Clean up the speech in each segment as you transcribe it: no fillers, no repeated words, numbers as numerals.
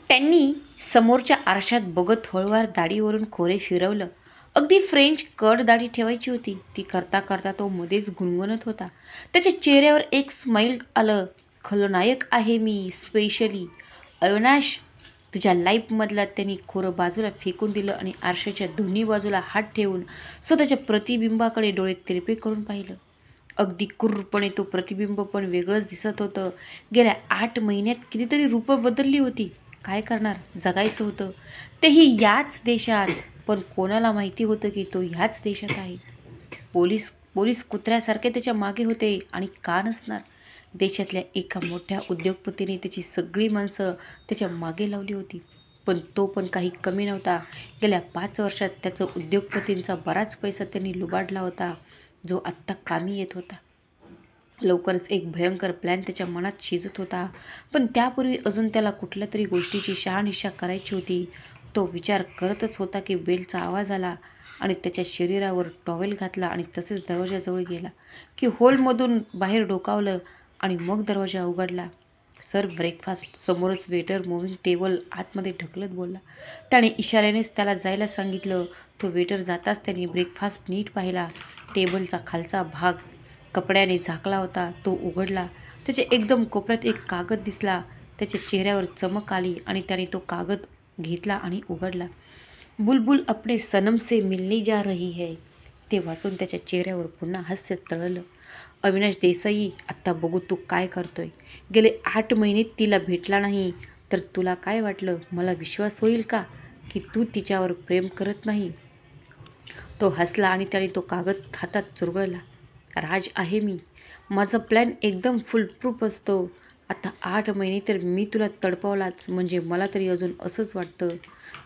त्यांनी समोरच्या आरशात बघत हळूवार दाढीवरून खोरे फिरवलं. अगदी फ्रेंच कट दाढी ठेवायची होती. ती करता करता तो मध्येच गुणगुणत होता. त्याच्या चेहऱ्यावर एक स्माईल आलं. खलनायक आहे मी, स्पेशली अविनाश. तुझ्या लाईफमधला त्यांनी खोरं बाजूला फेकून दिलं आणि आरशाच्या दोन्ही बाजूला हात ठेवून स्वतःच्या प्रतिबिंबाकडे डोळे तिरपे करून पाहिलं. अगदी क्रूरपणे तो प्रतिबिंब पण वेगळंच दिसत होतं. गेल्या 8 महिन्यात कितीतरी रूपं बदलली होती. काय करणार, जगायचं होतं, तेही याच देशात. पण कोणाला माहिती होतं की तो ह्याच देशात आहे. पोलीस पोलीस कुत्र्यासारखे त्याच्या मागे होते. आणि का नसणार? देशातल्या एका मोठ्या उद्योगपतीने त्याची सगळी माणसं त्याच्या मागे लावली होती. पण तो पण काही कमी नव्हता. गेल्या 5 वर्षात त्याचा उद्योगपतींचा बराच पैसा त्यांनी लुबाडला होता, जो आत्ता कामी येत होता. लवकरच एक भयंकर प्लॅन त्याच्या मनात शिजत होता. पण त्यापूर्वी अजून त्याला कुठल्या तरी गोष्टीची शहानिशा करायची होती. तो विचार करतच होता की बेलचा आवाज आला आणि त्याच्या शरीरावर टॉवेल घातला आणि तसेच दरवाजाजवळ गेला की होलमधून बाहेर डोकावलं आणि मग दरवाजा उघडला. Sir, breakfast. समोरच वेटर मूव्हिंग टेबल आतमध्ये ढकलत बोलला. त्याने इशाऱ्यानेच त्याला जायला सांगितलं. तो वेटर जाताच त्याने ब्रेकफास्ट नीट पाहिला. टेबलचा खालचा भाग कपड्याने झाकला होता. तो उघडला. त्याच्या एकदम कोपऱ्यात एक कागद दिसला. त्याच्या चेहऱ्यावर चमक आली आणि त्याने तो कागद घेतला आणि उघडला. बुलबुल अपने सनम से मिलने जा रही है. ते वाचून त्याच्या चेहऱ्यावर पुन्हा हास्य तळलं. अविनाश देसाई, आत्ता बघू तू काय करतोय. गेले 8 महिने तिला भेटला नाही तर तुला काय वाटलं, मला विश्वास होईल का की तू तिच्यावर प्रेम करत नाही? तो हसला आणि त्याने तो कागद हातात चुरगळला. राज आहे मी. माझा प्लॅन एकदम फुलप्रूफ असतो. आता 8 महिने तर मी तुला तडपावलाच, म्हणजे मला तरी अजून असंच वाटतं.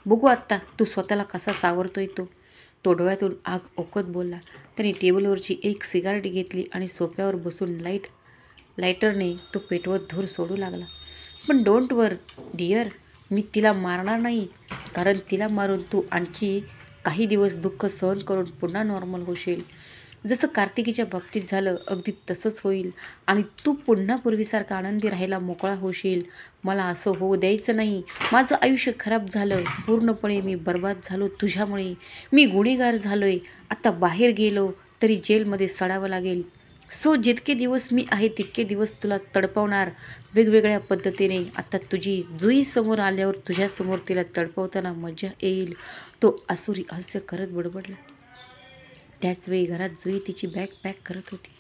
बघू आत्ता तू स्वतःला कसा सावरतोय तो. तो डोळ्यातून आग ओकत बोलला. त्याने टेबलवरची एक सिगारेट घेतली आणि सोफ्यावर बसून लायटरने तो पेटवत धूर सोडू लागला. पण डोंट वर डिअर, मी तिला मारणार नाही. कारण तिला मारून तू आणखी काही दिवस दुःख सहन करून पुन्हा नॉर्मल होशील. जसं कार्तिकीच्या बाबतीत झालं अगदी तसंच होईल आणि तू पुन्हा पूर्वीसारखा आनंदी राहायला मोकळा होशील. मला असं होऊ द्यायचं नाही. माझं आयुष्य खराब झालं. पूर्णपणे मी बर्बाद झालो तुझ्यामुळे. मी गुन्हेगार झालोय. आता बाहेर गेलो तरी जेलमध्ये सडावं लागेल. सो जितके दिवस मी आहे तितके दिवस तुला तडपवणार वेगवेगळ्या पद्धतीने. आता तुझी जुई समोर आल्यावर तुझ्यासमोर तिला तडपवताना मजा येईल. तो आसुरी हास्य करत बडबडला. त्याचवेळी घरात जुई तिची बॅग पॅक करत होती.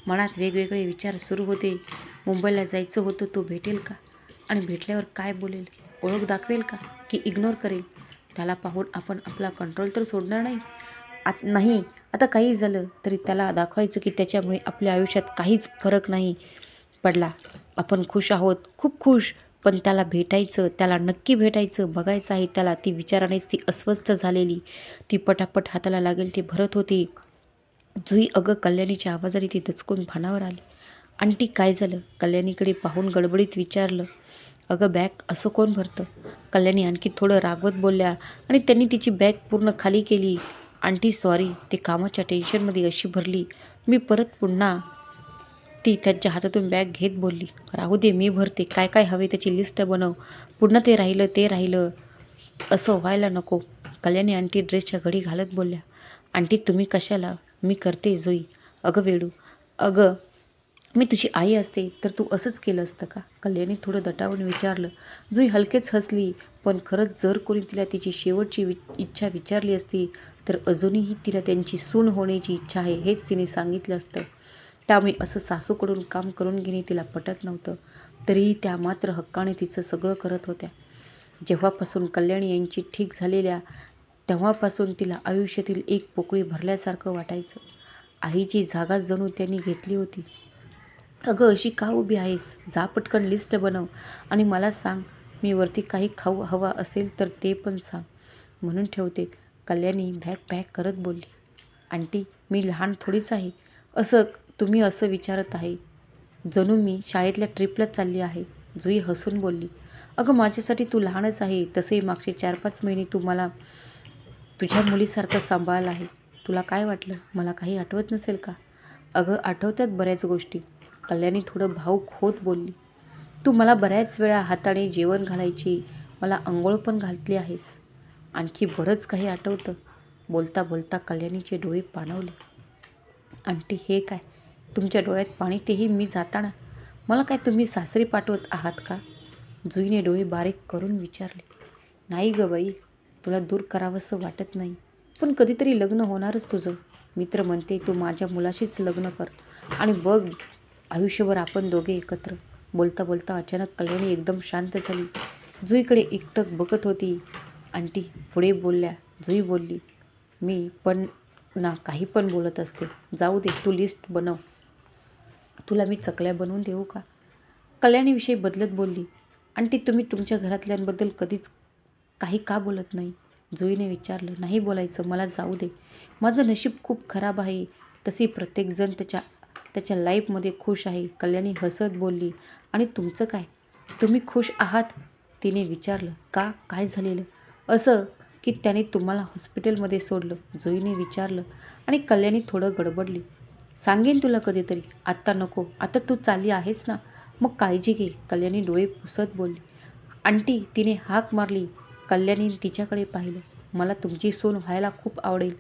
मनात वेगवेगळे विचार सुरू होते. मुंबईला जायचं होतं, तो भेटेल का? आणि भेटल्यावर काय बोलेल? ओळख दाखवेल का की इग्नोर करेल? त्याला पाहून आपण आपला कंट्रोल तर सोडणार नाही. नाही, आता काही झालं तरी त्याला दाखवायचं की त्याच्यामुळे आपल्या आयुष्यात काहीच फरक नाही पडला. आपण खुश आहोत, खूप खुश. पण त्याला भेटायचं, त्याला नक्की भेटायचं, बघायचं आहे त्याला. ती विचारानेच ती अस्वस्थ झालेली. ती पटापट हाताला लागेल ती भरत होती. जुई, अगं, कल्याणीच्या आवाजाने ती दचकून भानावर आली. आंटी, काय झालं? कल्याणीकडे पाहून गडबडीत विचारलं. अगं बॅग असं कोण भरतं? कल्याणी आणखी थोडं रागवत बोलल्या आणि त्यांनी तिची बॅग पूर्ण खाली केली. आंटी सॉरी, ते कामाच्या टेन्शनमध्ये अशी भरली. मी परत पुन्हा. ती त्यांच्या हातातून बॅग घेत बोलली. राहू दे, मी भरते. काय काय हवे त्याची लिस्ट बनव. पुन्हा ते राहिलं असं व्हायला नको. कल्याणी आंटी ड्रेसच्या घडी घालत बोलल्या. आंटी तुम्ही कशाला? मी करते. जुई, अगं वेडू, अगं मी तुझी आई असते तर तू असंच केलं असतं का? कल्याणी थोडं दटावून विचारलं. जुई हलकेच हसली. पण खरंच जर कोणी तिला तिची शेवटची इच्छा विचारली असती तर अजूनही तिला त्यांची सून होण्याची इच्छा आहे हेच तिने सांगितलं असतं. त्यामुळे असं सासूकडून काम करून घेणे तिला पटत नव्हतं. तरीही त्या मात्र हक्काने तिचं सगळं करत होत्या. जेव्हापासून कल्याणी यांची ठीक झालेल्या तेव्हापासून तिला आयुष्यातील एक पोकळी भरल्यासारखं वाटायचं. आईची जागा जणू त्यांनी घेतली होती. अगं अशी का उभी आहेस? जा पटकन लिस्ट बनव आणि मला सांग. मी वरती काही खाऊ हवा असेल तर ते पण सांग. म्हणून ठेवते. कल्याणी बॅग पॅक करत बोलली. आंटी, मी लहान थोडीच आहे तुम्ही असं विचारत आहे. जणू मी शाळेतल्या ट्रिपला चालली आहे. जुई हसून बोलली. अगं माझ्यासाठी तू लहानच आहे. तसेही मागचे 4-5 महिने तू मला तुझ्या मुलीसारखं सांभाळलं आहे. तुला काय वाटलं मला काही आठवत नसेल का? अगं आठवतात बऱ्याच गोष्टी. कल्याणी थोडं भावूक होत बोलली. तू मला बऱ्याच वेळा हाताने जेवण घालायची, मला अंघोळ पण घातली आहेस. आणखी बरंच काही आठवतं. बोलता बोलता कल्याणीचे डोळे पाणावले. आंटी हे काय? तुमच्या डोळ्यात पाणी, तेही मी जाताना. मला काय तुम्ही सासरी पाठवत आहात का? जुईने डोळे बारीक करून विचारले. नाही ग बाई, तुला दूर करावंसं वाटत नाही, पण कधीतरी लग्न होणारच तुझं. मित्र म्हणते तू माझ्या मुलाशीच लग्न कर आणि बघ आयुष्यभर आपण दोघे एकत्र. बोलता बोलता अचानक कल्याणी एकदम शांत झाली. जुईकडे एकटक बघत होती. आंटी पुढे बोलल्या. जुई बोलली, मी पण ना काही पण बोलत असते. जाऊ दे, तू लिस्ट बनव. तुला मी चकल्या बनवून देऊ का? कल्याणी विषय बदलत बोलली. आंटी तुम्ही तुमच्या घरातल्यांबद्दल कधीच काही का बोलत नाही? जुईने विचारलं. नाही बोलायचं, मला जाऊ दे. माझं नशीब खूप खराब आहे. तशी प्रत्येकजण त्याच्या लाईफमध्ये खुश आहे. कल्याणी हसत बोलली. आणि तुमचं काय? तुम्ही खुश आहात? तिने विचारलं. का? काय झालेलं असं की त्याने तुम्हाला हॉस्पिटलमध्ये सोडलं? जुईने विचारलं. आणि कल्याणी थोडं गडबडली. सांगेन तुला कधीतरी, आत्ता नको. आता तू चालली आहेस ना, मग काळजी घे. कल्याणी डोळे पुसत बोलली. आंटी तिने हाक मारली. कल्याणीने तिच्याकडे पाहिलं. मला तुमची सून व्हायला खूप आवडेल.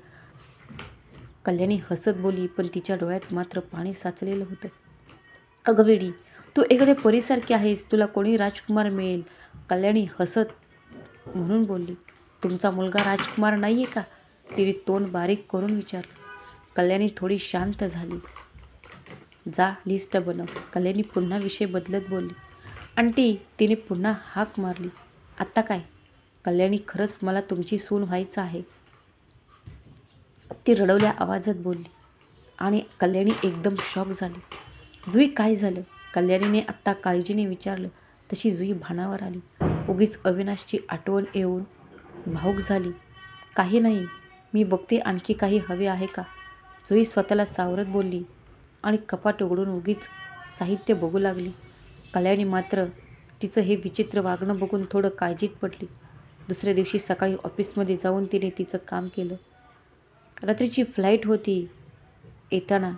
कल्याणी हसत बोलली, पण तिच्या डोळ्यात मात्र पाणी साचलेलं होतं. अगं वेडी, तू एखाद्या परीसारखी आहेस, तुला कोणी राजकुमार मिळेल. कल्याणी हसत म्हणून बोलली. तुमचा मुलगा राजकुमार नाही आहे का? तिने तोंड बारीक करून विचारलं. कल्याणी थोडी शांत झाली. जा लिस्ट बनव. कल्याणी पुन्हा विषय बदलत बोलली. आंटी तिने पुन्हा हाक मारली. आत्ता काय? कल्याणी खरंच मला तुमची सून व्हायचं आहे, ती रडवल्या आवाजात बोलली. आणि कल्याणी एकदम शॉक झाली. जुई काय झालं? कल्याणीने आत्ता काळजीने विचारलं. तशी जुई भानावर आली. उगीच अविनाशची आठवण येऊन भावूक झाली. काही नाही, मी बघते आणखी काही हवे आहे का? जुई स्वतःला सावरत बोलली आणि कपाट उघडून उगीच साहित्य बघू लागली. कल्याणी मात्र तिचं हे विचित्र वागणं बघून थोडं काळजीत पडली. दुसऱ्या दिवशी सकाळी ऑफिसमध्ये जाऊन तिने तिचं काम केलं. रात्रीची फ्लाईट होती येताना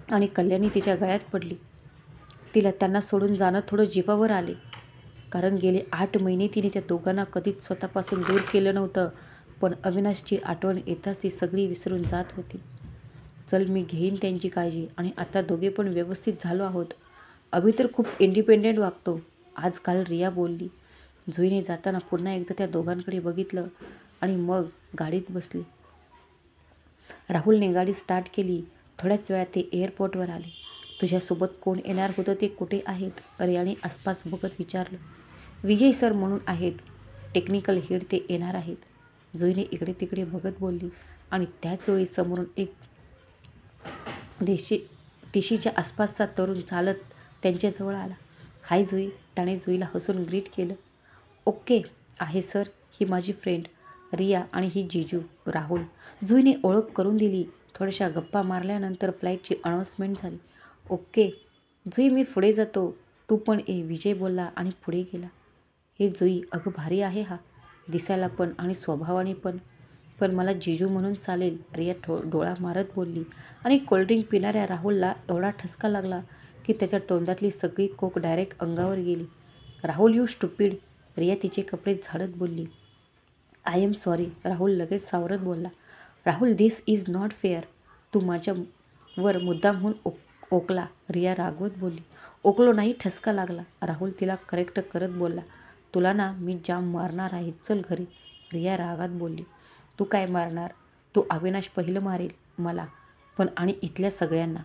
आणि कल्याणी तिच्या गळ्यात पडली. तिला त्यांना सोडून जाणं थोडं जीवावर आले, कारण गेले 8 महिने तिने त्या दोघांना कधीच स्वतःपासून दूर केलं नव्हतं. पण अविनाशची आठवण येताच ती सगळी विसरून जात होती. चल मी घेईन त्यांची काळजी, आणि आता दोघे पण व्यवस्थित झालो आहोत. अभि तर खूप इंडिपेंडेंट वागतो आजकाल, रिया बोलली. जुईने जाताना पुन्हा एकदा त्या दोघांकडे बघितलं आणि मग गाडीत बसली. राहुलने गाडी स्टार्ट केली. थोड्याच वेळात ते एअरपोर्टवर आले. तुझ्यासोबत कोण येणार होतं, ते कुठे आहेत? रियाने आसपास बघत विचारलं. विजय सर म्हणून आहेत, टेक्निकल हेड, ते येणार आहेत. जुईने इकडे तिकडे बघत बोलली. आणि त्याच वेळी समोरून एक देशीच्या आसपासचा तरुण चालत त्यांच्याजवळ आला. हाय जुई, त्याने जुईला हसून ग्रीट केलं. ओके आहे सर, ही माझी फ्रेंड रिया आणि ही जीजू राहुल. जुईने ओळख करून दिली. थोड्याशा गप्पा मारल्यानंतर फ्लाईटची अनाऊन्समेंट झाली. ओके जुई, मी पुढे जातो, तू पण ये, विजय बोलला आणि पुढे गेला. हे जुई, अगं भारी आहे हा, दिसायला पण आणि स्वभावाने पण. पण मला जीजू म्हणून चालेल, रिया डोळा मारत बोलली. आणि कोल्ड्रिंक पिणाऱ्या राहुलला एवढा ठसका लागला की त्याच्या तोंडातली सगळी कोक डायरेक्ट अंगावर गेली. राहुल यू स्टुपिड, रिया तिचे कपडे झाडत बोलली. आय एम सॉरी, राहुल लगेच सावरत बोलला. राहुल, दिस इज नॉट फेअर, तू माझ्यावर मुद्दामहून ओकला, रिया रागवत बोलली. ओकलो नाही, ठसका लागला, राहुल तिला करेक्ट करत बोलला. तुला ना मी जाम मारणार आहे, चल घरी, रिया रागात बोलली. तू काय मारणार? तू अविनाश पहिलं मारेल मला पण आणि इथल्या सगळ्यांना.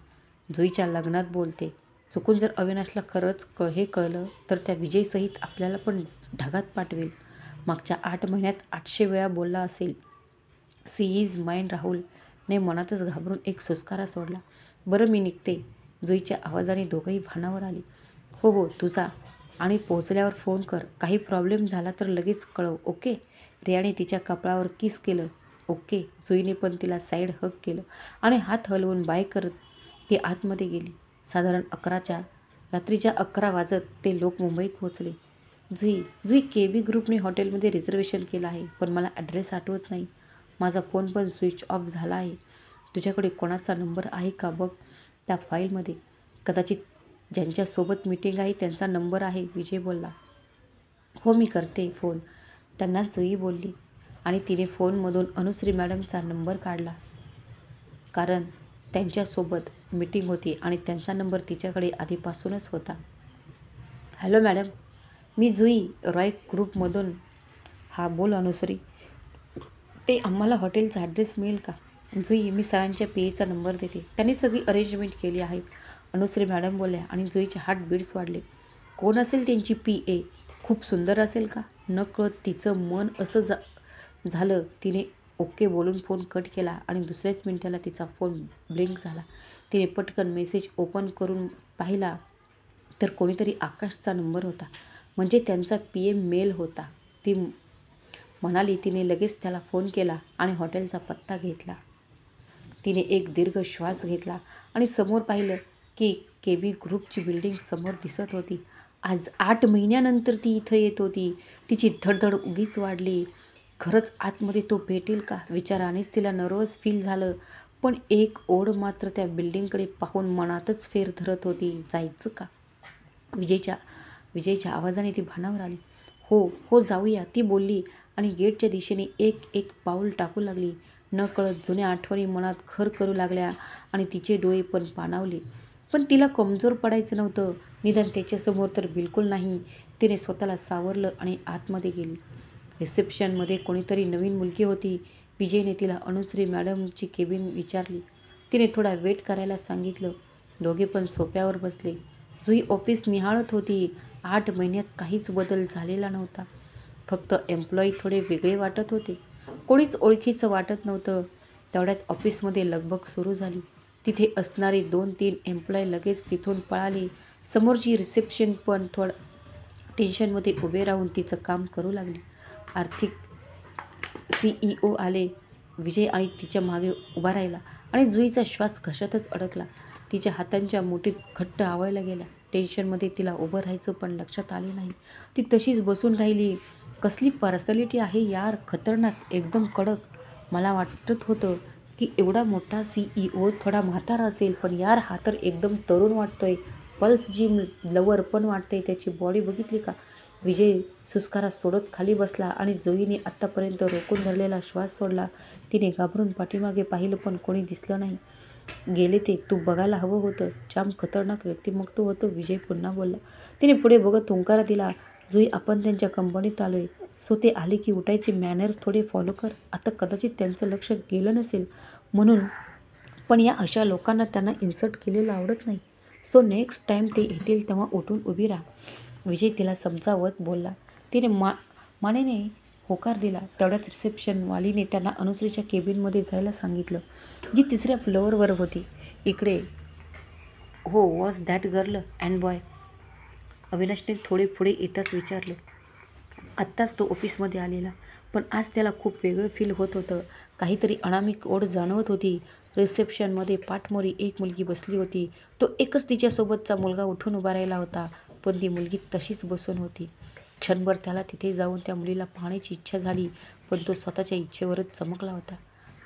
जुईच्या लग्नात बोलते. चुकून जर अविनाशला खरंच हे कळलं तर त्या विजयसहित आपल्याला पण ढगात पाठवेल. मागच्या 8 महिन्यात 800 वेळा बोलला असेल. सी इज माइंड, राहुलने मनातच घाबरून एक सुस्कारा सोडला. बरं मी निघते. जुईच्या आवाजाने दोघंही भानावर आली. हो हो तुझा, आणि पोहोचल्यावर फोन कर, काही प्रॉब्लेम झाला तर लगेच कळव, ओके? रियाने तिच्या कपाळावर किस केलं. ओके. जुईने पण तिला साईड हग केलं आणि हात हलवून बाय करत ती आतमध्ये गेली. साधारण रात्रीच्या 11 वाजत ते लोक मुंबईत पोहोचले. जुई KB ग्रुपने हॉटेलमध्ये रिझर्वेशन केलं आहे, पण मला ॲड्रेस आठवत नाही. माझा फोन पण स्विच ऑफ झाला आहे. तुझ्याकडे कोणाचा नंबर आहे का बघ त्या फाईलमध्ये, कदाचित ज्यांच्यासोबत मीटिंग आहे त्यांचा नंबर आहे, विजय बोलला. हो, मी करते फोन, त्यांना जुई बोलली. आणि तिने फोनमधून अनुश्री मॅडमचा नंबर काढला, कारण त्यांच्यासोबत मीटिंग होती आणि त्यांचा नंबर तिच्याकडे आधीपासूनच होता. हॅलो मॅडम, मी जुई, रॉय ग्रुपमधून. हा, बोल अनुश्री. ते आम्हाला हॉटेलचा ॲड्रेस मिळेल का? जुई, मी सरांच्या PAचा नंबर देते, त्यांनी सगळी अरेंजमेंट केली आहेत, अनुश्री मॅडम बोलल्या. आणि जुईचे हार्टबीट्स वाढले. कोण असेल त्यांची PA? खूप सुंदर असेल का? नकळत तिचं मन असं झालं. तिने ओके बोलून फोन कट केला आणि दुसऱ्याच मिनिटाला तिचा फोन ब्लिंक झाला. तिने पटकन मेसेज ओपन करून पाहिला तर कोणीतरी आकाशचा नंबर होता, म्हणजे त्यांचा PA मेल होता. ती म्हणाली. तिने लगेच त्याला फोन केला आणि हॉटेलचा पत्ता घेतला. तिने एक दीर्घ श्वास घेतला आणि समोर पाहिलं की KB ग्रुपची बिल्डिंग समोर दिसत होती. आज 8 महिन्यानंतर ती इथं येत होती. तिची धडधड उगीच वाढली. खरंच आतमध्ये तो भेटेल का? विचारानेच तिला नर्वस फील झालं. पण एक ओढ मात्र त्या बिल्डिंगकडे पाहून मनातच फेर धरत होती. जायचं का? विजयच्या आवाजाने ती भानावर आली. हो हो, जाऊया, ती बोलली आणि गेटच्या दिशेने एक पाऊल टाकू लागली. नकळत जुन्या आठवणी मनात घर करू लागल्या आणि तिचे डोळे पण पाणावले. पण तिला कमजोर पडायचं नव्हतं, निदान त्याच्यासमोर तर बिलकुल नाही. तिने स्वतःला सावरलं आणि आतमध्ये गेली. रिसेप्शनमध्ये कोणीतरी नवीन मुलगी होती. विजयने तिला अनुश्री मॅडमची केबिन विचारली. तिने थोडा वेट करायला सांगितलं. दोघे पण सोफ्यावर बसले. जुई ऑफिस निहाळत होती. 8 महिन्यात काहीच बदल झालेला नव्हता. फक्त एम्प्लॉई थोडे वेगळे वाटत होते. कोणीच ओळखीचं वाटत नव्हतं. तेवढ्यात ऑफिसमध्ये लगबग सुरू झाली. तिथे असणारे 2-3 एम्प्लॉई लगेच तिथून पळाले. समोरची रिसेप्शन पण थोडं टेन्शनमध्ये उभे राहून तिचं काम करू लागली. आर्थिक CEO आले. विजय आणि तिच्या मागे उभा राहिला आणि जुईचा श्वास घशातच अडकला. तिच्या हातांच्या मुठीत घट्ट आवळल्या गेल्या. टेन्शनमध्ये तिला उभं राहायचं पण लक्षात आले नाही. ती तशीच बसून राहिली. कसली पर्सनॅलिटी आहे यार, खतरनाक, एकदम कडक. मला वाटत होतं की एवढा मोठा CEO थोडा म्हातारा असेल, पण यार हा तर एकदम तरुण वाटतोय. पल्स जिम लवर पण वाटतंय. त्याची बॉडी बघितली का? विजय सुस्कारा सोडत खाली बसला आणि जुईने आत्तापर्यंत रोखून धरलेला श्वास सोडला. तिने घाबरून पाठीमागे पाहिलं पण कोणी दिसलं नाही. गेले ते, तू बघायला हवं होतं. जाम खतरनाक व्यक्तिमत्व होतं, विजय पुन्हा बोलला. तिने पुढे बघत हुंकारा दिला. जुई, आपण त्यांच्या कंपनीत आलोय, सो ते आले की उठायचे मॅनर्स थोडे फॉलो कर. आता कदाचित त्यांचं लक्ष गेलं नसेल म्हणून, पण या अशा लोकांना त्यांना इन्सल्ट केलेलं आवडत नाही. सो नेक्स्ट टाईम ते येतील तेव्हा उठून उभी राहा, विजय तिला समजावत बोलला. तिने मानेने होकार दिला. तेवढ्यात रिसेप्शनवालीने त्यांना अनुश्रीच्या केबिनमध्ये जायला सांगितलं, जी 3ऱ्या फ्लोअरवर होती. इकडे. हो, was that girl and boy? अविनाशने थोडे पुढे येताच विचारलं. आत्ताच तो ऑफिसमध्ये आलेला, पण आज त्याला खूप वेगळं फील होत होतं. काहीतरी अनामिक ओढ जाणवत होती. रिसेप्शनमध्ये पाठमोरी एक मुलगी बसली होती. तो एकच तिच्यासोबतचा मुलगा उठून उभा राहिला होता, पण ती मुलगी तशीच बसून होती. क्षणभर त्याला तिथे जाऊन त्या मुलीला पाहण्याची इच्छा झाली, पण तो स्वतःच्या इच्छेवरच चमकला होता.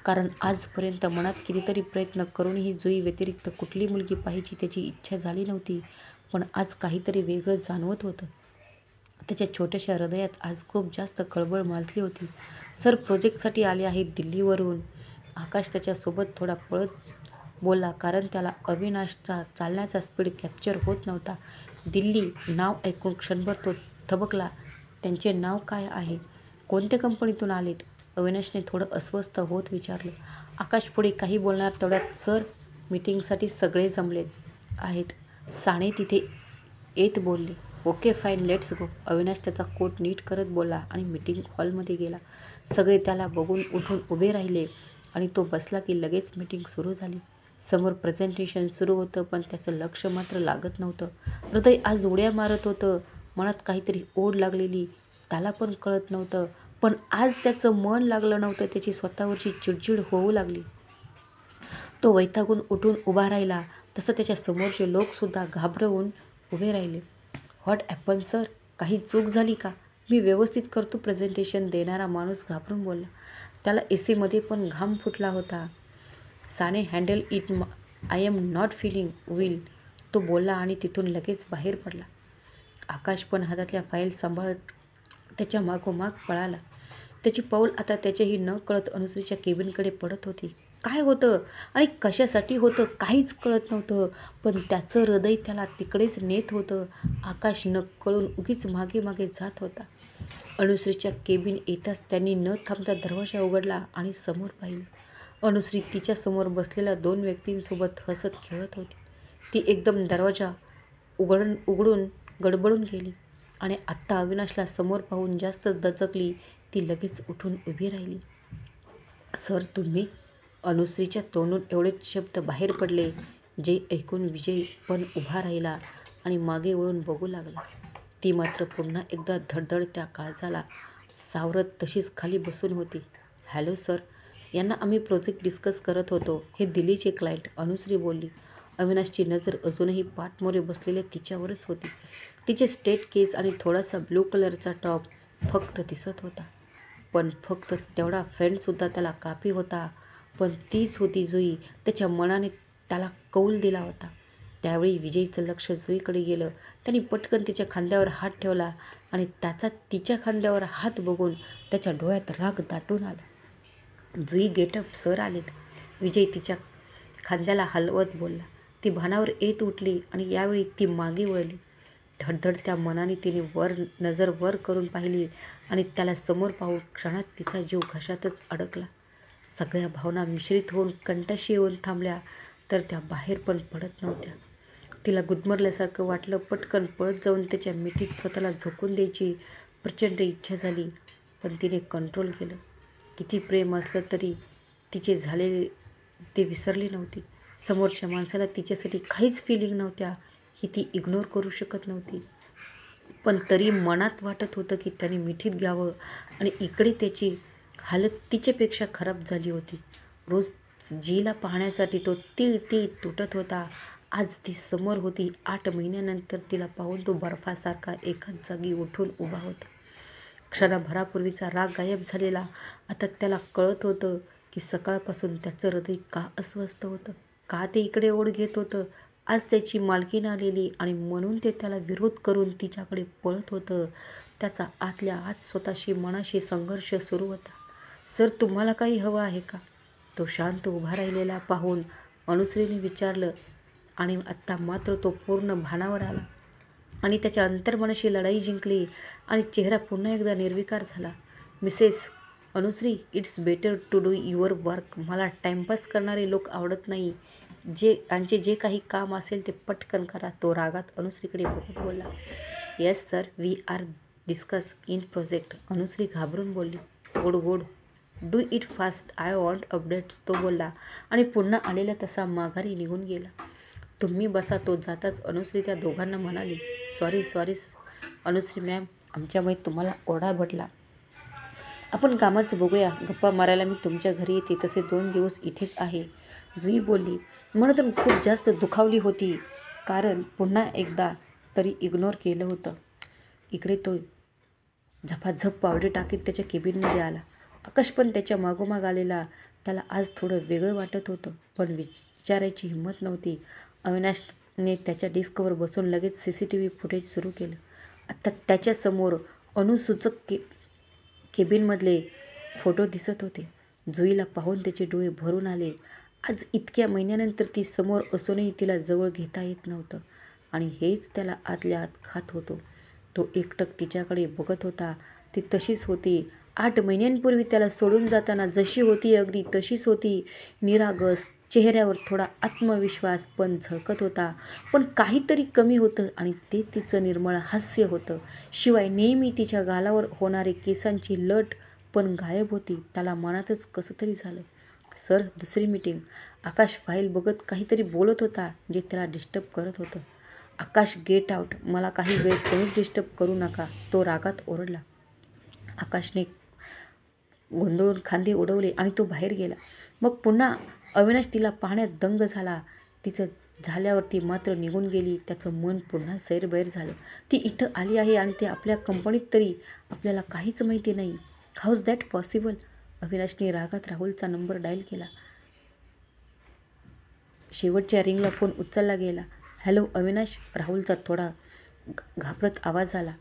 कारण आजपर्यंत मनात कितीतरी प्रयत्न करूनही जुई व्यतिरिक्त कुठली मुलगी पाहायची त्याची इच्छा झाली नव्हती. पण आज काहीतरी वेगळं जाणवत होतं. त्याच्या छोट्याशा हृदयात आज खूप जास्त खळबळ माजली होती. सर प्रोजेक्टसाठी आले आहेत दिल्लीवरून. आकाश त्याच्यासोबत थोडा पळत बोलला, कारण त्याला अविनाशचा चालण्याचा स्पीड कॅप्चर होत नव्हता. दिल्ली नाव ऐकून क्षणभर तो थबकला. त्यांचे नाव काय आहे? कोणत्या कंपनीतून आलेत? अविनाशने थोडं अस्वस्थ होत विचारलं. आकाश पुढे काही बोलणार तेवढ्यात, सर मीटिंगसाठी सगळे जमलेत आहेत, साने तिथे येत बोलले. Okay fine, let's go. Avinash त्याचा कोट नीट करत बोलला आणि मीटिंग हॉलमध्ये गेला. सगळे त्याला बघून उठून उभे राहिले आणि तो बसला की लगेच मीटिंग सुरू झाली. समोर प्रेझेंटेशन सुरू होतं, पण त्याचं लक्ष मात्र लागत नव्हतं. हृदय आज उड्या मारत होतं. मनात काहीतरी ओढ लागलेली, त्याला पण कळत नव्हतं. पण आज त्याचं मन लागलं नव्हतं. त्याची स्वतःवरची चिडचिड होऊ लागली. तो वैतागून उठून उभा राहिला, तसं त्याच्या समोरचे लोकसुद्धा घाबरवून उभे राहिले. What happen sir? काही चूक झाली का? मी व्यवस्थित करतो प्रेझेंटेशन, देणारा माणूस घाबरून बोलला. त्याला AC मध्ये पण घाम फुटला होता. Sane, handle it, I am not feeling well. तो तो बोलला आणि तिथून लगेच बाहेर पडला. आकाश पण हातातल्या फाईल सांभाळत त्याच्या मागोमाग पळाला. त्याची पाऊल आता त्याच्याही न कळत अनुश्रीच्या केबिनकडे पडत होती. काय होतं आणि कशासाठी होतं काहीच कळत नव्हतं, पण त्याचं हृदय त्याला तिकडेच नेत होतं. आकाश न कळून उगीच मागे मागे जात होता. अनुश्रीच्या केबिन येताच त्यांनी न थांबता दरवाजा उघडला आणि समोर पाहिलं. अनुश्री तिच्यासमोर बसलेल्या 2 व्यक्तींसोबत हसत खेळत होती. ती एकदम दरवाजा उघडून गडबडून गेली आणि आत्ता अविनाशला समोर पाहून जास्त दचकली. ती लगेच उठून उभी राहिली. सर तुम्ही? अनुश्रीच्या तोंडून एवढेच शब्द बाहेर पडले, जे ऐकून विजय पण उभा राहिला आणि मागे वळून बघू लागला. ती मात्र पुन्हा एकदा धडधड त्या काळजाला सावरत तशीच खाली बसून होती. हॅलो सर, यांना आम्ही प्रोजेक्ट डिस्कस करत होतो. हे दिल्लीचे क्लायंट, अनुश्री बोलली. अविनाशची नजर अजूनही पाठमोरे बसलेल्या तिच्यावरच होती. तिचे स्ट्रेट केस आणि थोडासा ब्लू कलरचा टॉप फक्त दिसत होता. पण फक्त तेवढा फ्रेंडसुद्धा त्याला काफी होता. पण तीच होती जुई. त्याच्या मनाने त्याला कौल दिला होता. त्यावेळी विजयचं लक्ष जुईकडे गेलं. त्यांनी पटकन तिच्या खांद्यावर हात ठेवला आणि त्याचा तिच्या खांद्यावर हात बघून त्याच्या डोळ्यात राग दाटून आला. जुई गेटअप, सर आलेत. विजय तिच्या खांद्याला हलवत बोलला. ती भानावर येत उठली आणि यावेळी ती मागे वळली. धडधडत्या मनाने तिने नजर वर करून पाहिली आणि त्याला समोर पाहून क्षणात तिचा जीव घशातच अडकला. सगळ्या भावना मिश्रित होऊन कंठाशी येऊन थांबल्या, तर त्या बाहेर पण पडत नव्हत्या. तिला गुदमरल्यासारखं वाटलं. पटकन पळत जाऊन त्याच्या मिठीत स्वतःला झोकून द्यायची प्रचंड इच्छा झाली, पण तिने कंट्रोल केलं. किती प्रेम असलं तरी तिचे झालेले ते विसरली नव्हती. समोरच्या माणसाला तिच्यासाठी काहीच फिलिंग नव्हत्या ही ती इग्नोर करू शकत नव्हती. पण तरी मनात वाटत होतं की त्याने मिठीत घ्यावं. आणि इकडे त्याची हालत तिच्यापेक्षा खराब झाली होती. रोज जीला पाहण्यासाठी तो तीळ तुटत होता. आज ती समोर होती. 8 महिन्यानंतर तिला पाहून तो बर्फासारखा एकाच जागी उठून उभा होता. क्षणभरापूर्वीचा राग गायब झालेला. आता त्याला कळत होतं की सकाळपासून त्याचं हृदय का अस्वस्थ होतं, का ते इकडे ओढ घेत होतं. आज त्याची मालकीण आलेली आणि म्हणून ते त्याला विरोध करून तिच्याकडे पळत होतं. त्याचा आतल्या आत स्वतःशी मनाशी संघर्ष सुरू होता. सर तुम्हाला काही हवं आहे का? तो शांत उभा राहिलेला पाहून अनुश्रीने विचारलं आणि आत्ता मात्र तो पूर्ण भानावर आला आणि त्याच्या अंतर्मनाशी लढाई जिंकली आणि चेहरा पुन्हा एकदा निर्विकार झाला. Mrs Anushree, it's better to do your work. मला टाइमपास करणारे लोक आवडत नाही. जे काही काम असेल ते पटकन करा. तो रागात अनुश्रीकडे बघत बोलला. Yes sir, we are discuss in project. Anushree घाबरून बोलली. Good, do it fast, I want updates. तो बोलला आणि पुन्हा आलेला तसा माघारी निघून गेला. तुम्ही बसा. तो जाताच अनुश्री त्या दोघांना म्हणाली. सॉरी अनुश्री मॅम, आमच्यामुळे तुम्हाला ओरडा पडला. आपण कामाचं बघूया. गप्पा मारायला मी तुमच्या घरी येते. तसे 2 दिवस इथेच आहे. जुई बोलली. म्हणून खूप जास्त दुखावली होती, कारण पुन्हा एकदा तरी इग्नोर केलं होतं. इकडे तो झपाझप पावले टाकीत त्याच्या केबिनमध्ये आला. आकाश पण त्याच्या मागोमाग आलेला. त्याला आज थोडं वेगळं वाटत होतं, पण विचारायची हिंमत नव्हती. अविनाशने त्याच्या डिस्कवर बसून लगेच CCTV फुटेज सुरू केलं. आता त्याच्यासमोर अनुसूचक केबिनमधले फोटो दिसत होते. जुईला पाहून त्याचे डोळे भरून आले. आज इतक्या महिन्यानंतर ती समोर असूनही तिला जवळ घेता येत नव्हतं आणि हेच त्याला आतल्या आत खात होतं. तो एकटक तिच्याकडे बघत होता. ती तशीच होती. 8 महिन्यांपूर्वी त्याला सोडून जाताना जशी होती अगदी तशीच होती. निरागस, चेहऱ्यावर थोडा आत्मविश्वास पण झळकत होता. पण काहीतरी कमी होतं आणि ते तिचं निर्मळ हास्य होतं. शिवाय नेहमी तिच्या गालावर होणारी केसांची लट पण गायब होती. त्याला मनातच कसं तरी झालं. सर, दुसरी मीटिंग. आकाश फाईल बघत काहीतरी बोलत होता, जे त्याला डिस्टर्ब करत होतं. आकाश, गेट आउट. मला काही वेळ कोणीच डिस्टर्ब करू नका. तो रागात ओरडला. आकाशने गोंधळून खांदे उडवले आणि तो बाहेर गेला. मग पुन्हा अविनाश तिला पाहण्यात दंग झाला. तिचं झाल्यावर ती मात्र निघून गेली. त्याचं मन पुन्हा सैरभैर झालं. ती इथं आली आहे आणि ते आपल्या कंपनीत, तरी आपल्याला काहीच माहिती नाही. House that possible? अविनाशने रागात राहुलचा नंबर डायल केला. शेवटच्या रिंगला फोन उचलला गेला. हॅलो अविनाश, राहुलचा थोडा घाबरत आवाज आला.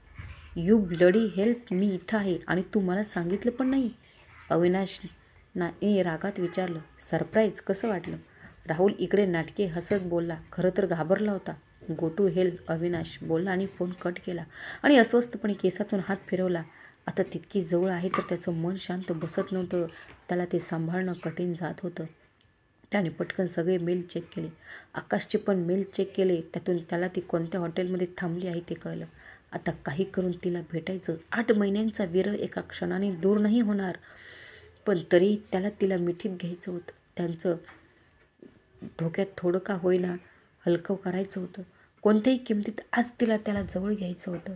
यू ब्लडी हेल्प, मी इथं आहे आणि तू मला सांगितलं पण नाही. अविनाशने रागात विचारलं. सरप्राईज कसं वाटलं? राहुल इकडे नाटके हसत बोलला. खरं तर घाबरला होता. गो टू हेल्प, अविनाश बोलला आणि फोन कट केला आणि अस्वस्थपणे केसातून हात फिरवला. आता तितकी जवळ आहे तर त्याचं मन शांत बसत नव्हतं. त्याला ते सांभाळणं कठीण जात होतं. त्याने पटकन सगळे मेल चेक केले. आकाशचे पण मेल चेक केले. त्यातून त्याला ती कोणत्या हॉटेलमध्ये थांबली आहे ते कळलं. आता काही करून तिला भेटायचं. 8 महिन्यांचा विरह एका क्षणाने दूर नाही होणार. पण तरीही त्याला तिला मिठीत घ्यायचं होतं. त्यांचं धोक्यात थोडं का होईना हलकं करायचं होतं. कोणत्याही किमतीत आज त्याला जवळ घ्यायचं होतं.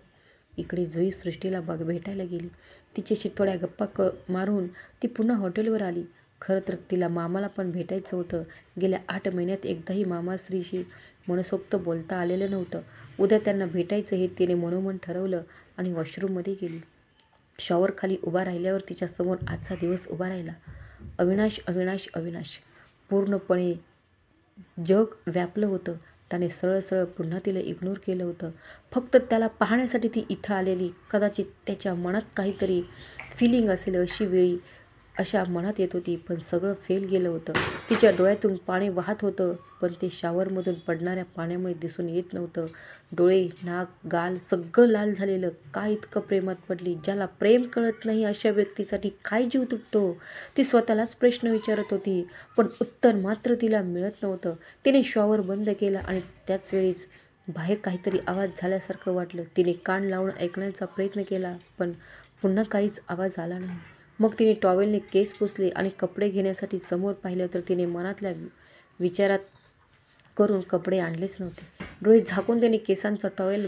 इकडे जुई सृष्टीला भेटायला गेली. तिच्याशी थोड्या गप्पा मारून ती पुन्हा हॉटेलवर आली. खरं तर तिला मामाला पण भेटायचं होतं. गेल्या 8 महिन्यात एकदाही मामाश्रीशी मनसोक्त बोलता आलेलं नव्हतं. उद्या त्यांना भेटायचं हे तिने मनोमन ठरवलं आणि वॉशरूममध्ये गेली. शॉवरखाली उभा राहिल्यावर तिच्यासमोर आजचा दिवस उभा राहिला. अविनाश, अविनाश, अविनाश. पूर्णपणे जग व्यापलं होतं. त्याने सरळ सरळ पुन्हा तिला इग्नोर केलं होतं. फक्त त्याला पाहण्यासाठी ती इथं आलेली. कदाचित त्याच्या मनात काहीतरी फिलिंग असेल अशा मनात येत होती. पण सगळं फेल गेलं होतं. तिच्या डोळ्यातून पाणी वाहत होतं, पण ते शॉवरमधून पडणाऱ्या पाण्यामुळे दिसून येत नव्हतं. डोळे, नाक, गाल सगळं लाल झालेलं. काय इतकं प्रेमात पडली? ज्याला प्रेम कळत नाही अशा व्यक्तीसाठी काय जीव तुटतो? ती स्वतःलाच प्रश्न विचारत होती, पण उत्तर मात्र तिला मिळत नव्हतं. तिने शॉवर बंद केला आणि त्याच वेळीच बाहेर काहीतरी आवाज झाल्यासारखं वाटलं. तिने कान लावून ऐकण्याचा प्रयत्न केला, पण पुन्हा काहीच आवाज आला नाही. मग तिने टॉवेलने केस पुसले आणि कपडे घेण्यासाठी समोर पाहिलं तर तिने मनातल्या विचारात करून कपडे आणलेच नव्हते. डोळे झाकून त्याने केसांचा टॉवेल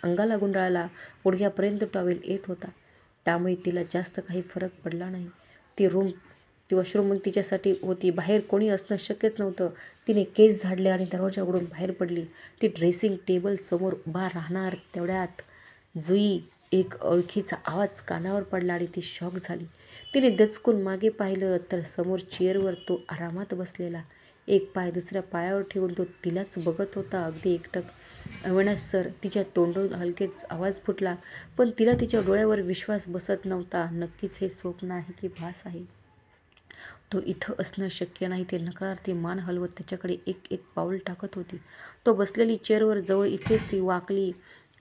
अंगाला गुंडाळला. गुडघ्यापर्यंत टॉवेल येत होता. त्यामुळे तिला जास्त काही फरक पडला नाही. ती वॉशरूम तिच्यासाठी होती. बाहेर कोणी असणं शक्यच नव्हतं. तिने केस झाडले आणि दरवाजा उघडून बाहेर पडली. ती ड्रेसिंग टेबल समोर उभा राहणार तेवढ्यात जुई एक ओळखीचा आवाज कानावर पडला आणि ती शॉक झाली. तिने दचकून मागे पाहिलं तर समोर चेअरवर तो आरामात बसलेला. एक पाय दुसऱ्या पायावर ठेवून तो तिलाच बघत होता, अगदी एकटक. अविनाश सर, तिच्या तोंडून हलकेच आवाज फुटला, पण तिला तिच्या डोळ्यावर विश्वास बसत नव्हता. नक्कीच हे स्वप्न आहे की भास आहे? तो इथं असणं शक्य नाही. ते नकारार्थी मान हलवत त्याच्याकडे एक एक पाऊल टाकत होती. तो बसलेली चेअरवर जवळ इथेच ती वाकली,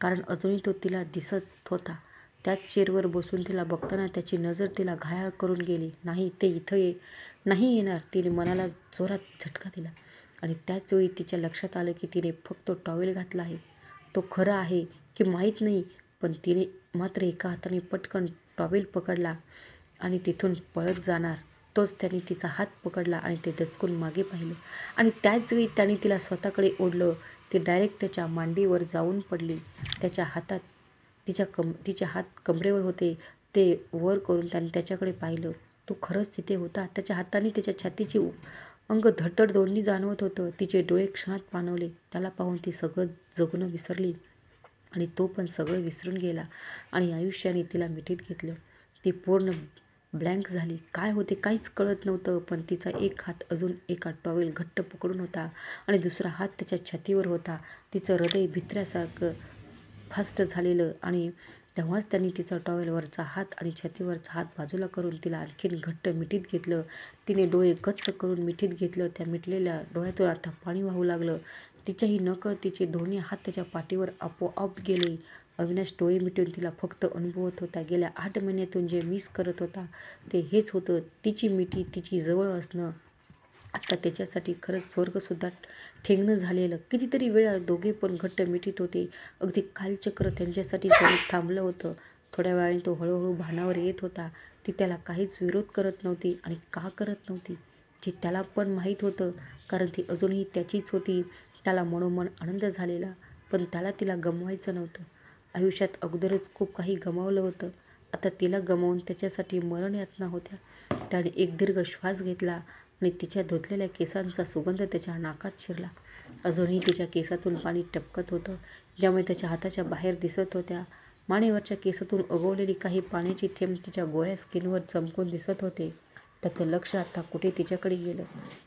कारण अजूनही तो तिला दिसत होता. त्याच चेअरवर बसून तिला बघताना त्याची नजर तिला घायाळ करून गेली. नाही, ते इथं नाही येणार. तिने मनाला जोरात झटका दिला आणि त्याच वेळी तिच्या लक्षात आलं की तिने फक्त टॉवेल घातला आहे. तो खरं आहे की माहीत नाही, पण तिने मात्र एका हाताने पटकन टॉवेल पकडला आणि तिथून पळत जाणार तोच त्याने तिचा हात पकडला आणि ते दचकून मागे पाहिलं आणि त्याच वेळी त्याने तिला स्वतःकडे ओढलं. ती डायरेक्ट त्याच्या मांडीवर जाऊन पडली. त्याच्या हातात तिचे हात कमरेवर होते. ते वर करून त्याने त्याच्याकडे पाहिलं. तो खरंच तिथे होता. त्याच्या हाताने त्याच्या छातीची अंग धडधड दोन्ही जाणवत होतं. तिचे डोळे क्षणात पाणवले. त्याला पाहून ती सगळं जगणं विसरली आणि तो पण सगळं विसरून गेला आणि आयुष्याने तिला मिठीत घेतलं. ती पूर्ण ब्लँक झाली. काय होते काहीच कळत नव्हतं, पण तिचा एक हात अजून एका टॉवेल घट्ट पकडून होता आणि दुसरा हात त्याच्या छातीवर होता. तिचं हृदय भित्र्यासारखं फास्ट झालेलं आणि तेव्हाच त्यांनी तिचा टॉवेलवरचा हात आणि छातीवरचा हात बाजूला करून तिला आणखीन घट्ट मिठीत घेतलं. तिने डोळे गच्च करून मिठीत घेतलं. त्या मिटलेल्या डोळ्यातून आता पाणी वाहू लागलं. तिच्याही नकळत तिचे दोन्ही हात त्याच्या पाठीवर आपोआप गेले. अविनाश डोळे मिटून तिला फक्त अनुभवत होता. गेल्या 8 महिन्यातून जे मिस करत होता ते हेच होतं, तिची मिठी, तिची जवळ असणं. आता त्याच्यासाठी खरंच स्वर्गसुद्धा ठेंगणं झालेलं. कितीतरी वेळा दोघे पण घट्ट मिठीत होते. अगदी कालचक्र त्यांच्यासाठी जणू थांबलं होतं. थोड्या वेळाने तो हळूहळू भानावर येत होता. ती त्याला काहीच विरोध करत नव्हती आणि का करत नव्हती जे त्याला पण माहीत होतं, कारण ती अजूनही त्याचीच होती. त्याला मनोमन आनंद झालेला, पण त्याला तिला गमवायचं नव्हतं. आयुष्यात अगोदरच खूप काही गमावलं होतं. आता तिला गमावून त्याच्यासाठी मरण यातना होत्या. त्याने एक दीर्घ श्वास घेतला आणि तिच्या धुतलेल्या केसांचा सुगंध त्याच्या नाकात शिरला. अजूनही तिच्या केसातून पाणी टपकत होतं, ज्यामुळे त्याच्या हाताच्या बाहेर दिसत होत्या. मानेवरच्या केसातून उगवलेली काही पाण्याची थेंब तिच्या गोऱ्या स्किनवर चमकून दिसत होते. त्याचं लक्ष आता कुठे तिच्याकडे गेलं.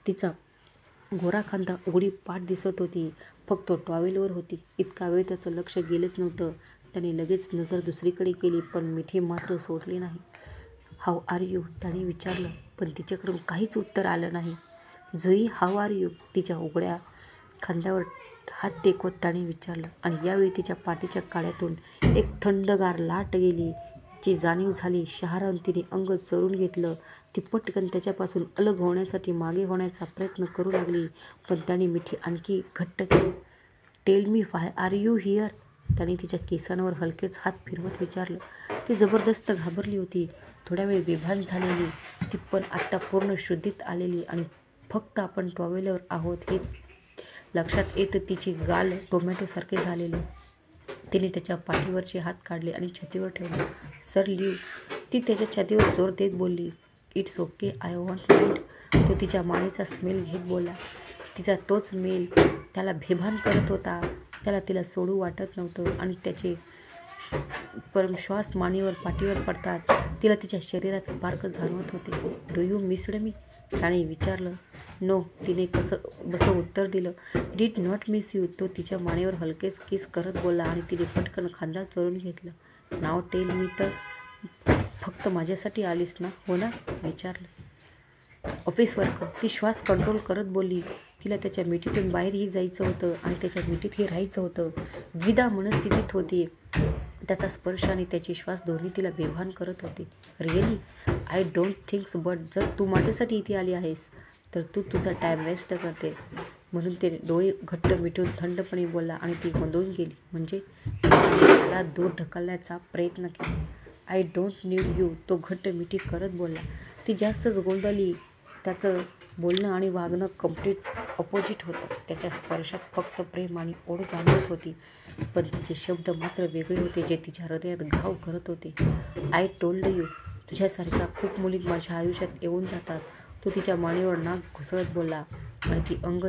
तिचा गोरा खांदा उघडी पाठ दिसत होती, फक्त टॉवेलवर होती. इतका वेळ त्याचं लक्ष गेलंच नव्हतं. त्याने लगेच नजर दुसरीकडे केली, पण मिठी मात्र सोडली नाही. हाऊ आर यू त्याने विचारलं, पण तिच्याकडून काहीच उत्तर आलं नाही. जुई हाऊ आर यू तिच्या उघड्या खांद्यावर हात टेकवत त्याने विचारलं, आणि यावेळी तिच्या पाठीच्या काड्यातून एक थंडगार लाट गेली, ची जाणीव झाली. शहारावून तिने अंग चोरून घेतलं. ती पटकन त्याच्यापासून अलग होण्यासाठी मागे होण्याचा प्रयत्न करू लागली, पण त्याने मिठी आणखी घट्ट केली. Tell me why are you here त्याने तिच्या केसांवर हलकेच हात फिरवत विचारलं. ती जबरदस्त घाबरली होती, थोड्या वेळ बेभान झालेली ती, पण आत्ता पूर्ण शुद्धीत आलेली, आणि फक्त आपण टॉवेलवर आहोत हे लक्षात येत तिचे गाल टोमॅटोसारखे झालेले. तिने त्याच्या पाठीवरचे हात काढले आणि छातीवर ठेवले. सर लिव ती त्याच्या छातीवर जोर देत बोलली. It's okay I want mind तो तिच्या मानेचा स्मेल घेत बोलला. तिचा तोच स्मेल त्याला बेभान करत होता. त्याला तिला सोडू वाटत नव्हतं, आणि त्याचे परमश्वास मानेवर पाठीवर पडतात तिला तिच्या शरीरात स्पार्क जाणवत होते. डू यू मिस्ड मी त्याने विचारलं. नो तिने बसं उत्तर दिलं. डिड नॉट मिस यू तो तिच्या मानेवर हलकेच किस करत बोलला, आणि तिने पटकन खांदा चोरून घेतलं. नाव टेल मी तर फक्त माझ्यासाठी आलीस ना, हो ना विचारलं. ऑफिस वर्क ती श्वास कंट्रोल करत बोलली. तिला त्याच्या मिठीतून बाहेरही जायचं होतं, आणि त्याच्या मिठीतही राहायचं होतं. द्विधा मनस्थितीत होती. त्याचा स्पर्श आणि त्याचे श्वास दोन्ही तिला बेभान करत होते. Really I don't thinks, but जर तू माझ्यासाठी इथे आली आहेस तर तू तुझा टाईम वेस्ट करते, म्हणून ते डोळे घट्ट मिटून थंडपणे बोलला, आणि ती गोंधळून गेली. म्हणजे त्याला दूर ढकलण्याचा प्रयत्न केला. आय डोंट नीड यू तो घट्ट मिठी करत बोलला. ती जास्तच गोंधळली. त्याचं बोलणं आणि वागणं कम्प्लीट अपोजिट होतं. त्याच्या स्पर्शात फक्त प्रेम आणि ओढ जाणवत होती, पण तिचे शब्द मात्र वेगळे होते, जे तिच्या हृदयात घाव करत होते. आय टोल्ड यू तुझ्यासारख्या खूप मुली माझ्या आयुष्यात येऊन जातात तो तिच्या मानेवर नाक घुसळत बोलला, आणि ती अंग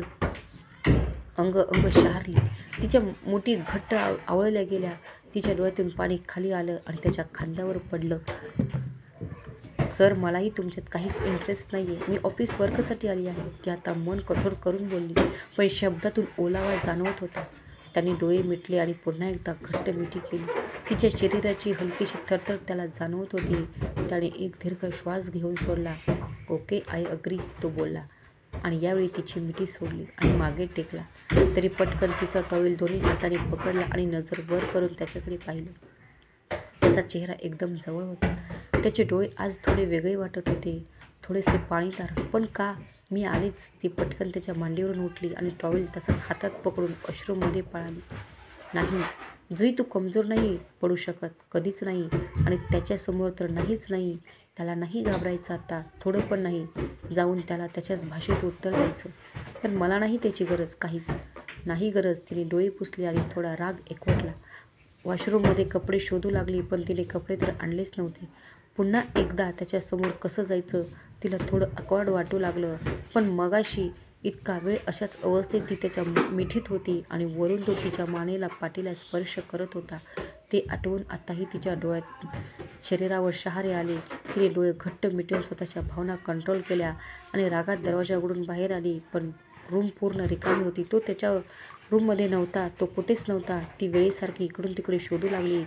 शहारली. तिच्या मुठी घट्ट आवळल्या गेल्या. तिच्या डोळ्यातून पाणी खाली आलं आणि त्याच्या खांद्यावर पडलं. सर मलाही तुमच्यात काहीच इंटरेस्ट नाही आहे. मी ऑफिस वर्कसाठी आली आहे ती आता मन कठोर करून बोलली, पण शब्दातून ओलावा जाणवत होता. त्याने डोळे मिटले आणि पुन्हा एकदा घट्ट मिठी केली. तिच्या शरीराची हलकीशी थरथर त्याला जाणवत होती. त्याने एक दीर्घ श्वास घेऊन सोडला. ओके आय अग्री तो बोलला, आणि यावेळी तिची मिठी सोडली आणि मागे टेकला. तरी पटकन तिचा टॉवेल दोन्ही हाताने पकडला आणि नजर वर करून त्याच्याकडे पाहिलं. त्याचा चेहरा एकदम जवळ होता. त्याचे डोळे आज थोडे वेगळे वाटत होते, थोडेसे पाणीदार. पण का मी आलेच ती पटकन त्याच्या मांडीवरून उठली आणि टॉवेल तसाच हातात पकडून अश्रूमध्ये पळाली. नाही जुई तू कमजोर नाही पडू शकत, कधीच नाही, आणि त्याच्यासमोर तर नाहीच नाही. त्याला नाही घाबरायचं आता, थोडं पण नाही. जाऊन त्याला त्याच्याच भाषेत उत्तर द्यायचं. पण मला नाही त्याची गरज, काहीच नाही गरज. तिने डोळे पुसले आणि थोडा राग एकवटला. वॉशरूममध्ये कपडे शोधू लागली, पण तिने कपडे तर आणलेच नव्हते. पुन्हा एकदा त्याच्यासमोर कसं जायचं तिला थोडं ऑकवर्ड वाटू लागलं. पण मगाशी इतका वेळ अशाच अवस्थेत ती त्याच्या मिठीत होती, आणि वरून तो तिच्या मानेला पाठीला स्पर्श करत होता. ते आठवून आताही तिच्या डोळ्यात शरीरावर शहारे आले. तिने डोळे घट्ट मिटून स्वतःच्या भावना कंट्रोल केल्या आणि रागात दरवाजा उघडून बाहेर आली. पण रूम पूर्ण रिकामी होती. तो त्याच्या रूममध्ये नव्हता, तो कुठेच नव्हता. ती वेळेसारखी इकडून तिकडे शोधू लागली,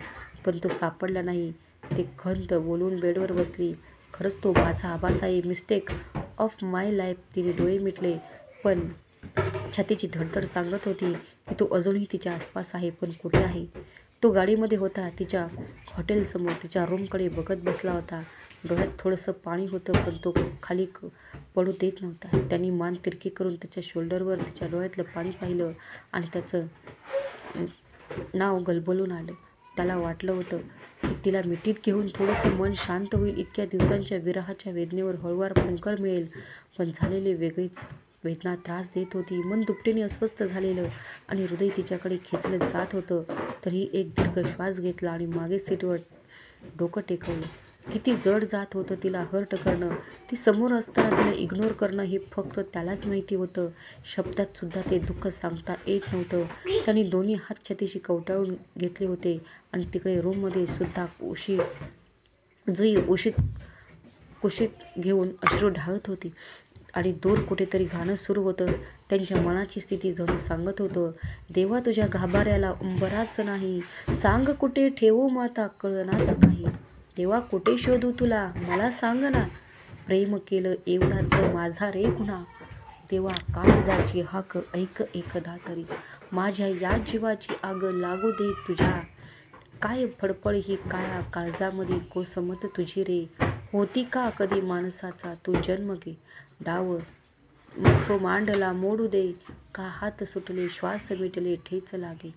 पण तो सापडला नाही. ते खंत बोलून बेडवर बसली. खरंच तो माझा आभास आहे, मिस्टेक ऑफ माय लाईफ. तिने डोळे मिटले, पण छातीची धडधड सांगत होती की तो अजूनही तिच्या आसपास आहे. पण कुठे आहे? तो गाडीमध्ये होता, तिच्या हॉटेलसमोर तिच्या रूमकडे बघत बसला होता. डोळ्यात थोडंसं पाणी होतं, पण तो खाली पडू देत नव्हता. त्यांनी मान तिरकी करून त्याच्या शोल्डरवर तिच्या डोळ्यातलं पाणी पाहिलं, आणि त्याचं नाव गलबलून आलं. त्याला वाटलं होतं की तिला मिठीत घेऊन थोडंसं मन शांत होईल, इतक्या दिवसांच्या विरहाच्या वेदनेवर हळूवार फुंकर मिळेल. पण झालेली वेगळीच. वेदना त्रास देत होती. मन दुपटीने अस्वस्थ झालेलं, आणि हृदय तिच्याकडे खेचलं जात होतं. तरीही एक दीर्घ श्वास घेतला आणि मागे सीटवर डोकं टेकवलं. किती जड जात होतं तिला हर्ट करणं. ती समोर असताना तिला इग्नोर करणं हे फक्त त्यालाच माहिती होतं. शब्दात सुद्धा ते दुःख सांगता येत नव्हतं. त्यांनी दोन्ही हात छातीशी कवटाळून घेतले होते, आणि तिकडे रूममध्ये सुद्धा जुई कुशीत घेऊन अश्रू ढाळत होती, आणि दूर कुठेतरी गाणं सुरू होतं. त्यांच्या मनाची स्थिती जणू सांगत होतं, देवा तुझ्या गाभाऱ्याला उंबराच नाही, सांग कुठे ठेवू माता कळनाच काही. देवा कुठे शोधू तुला मला सांग ना, प्रेम केलं एवढाच माझा रे गुन्हा. देवा काळजाची हाक ऐक एकदा तरी, माझ्या या जीवाची आग लागू दे तुझ्या. काय फडफड ही काया काळजामध्ये कोसमत तुझी रे, होती का कधी माणसाचा तू जन्म गे. डाव सो मांडला मोडू दे, का हात सुटले श्वास मिटले ठेच लागे.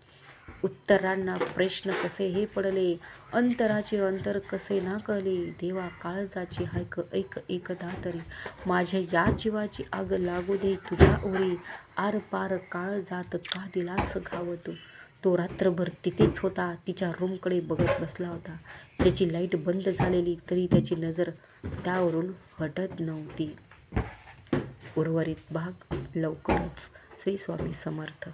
उत्तरांना प्रश्न कसे हे पडले, अंतराचे अंतर कसे ना कळले. देवा काळजाची हाक ऐक एकदा तरी, माझ्या या जीवाची आग लागू दे तुझ्या ओरी. आर पार काळ जात का दिलास घाव तू. तो रात्रभर तिथेच होता, तिच्या रूमकडे बघत बसला होता. त्याची लाईट बंद झालेली तरी त्याची नजर त्यावरून हटत नव्हती. उर्वरित भाग लवकरच. श्री स्वामी समर्थ.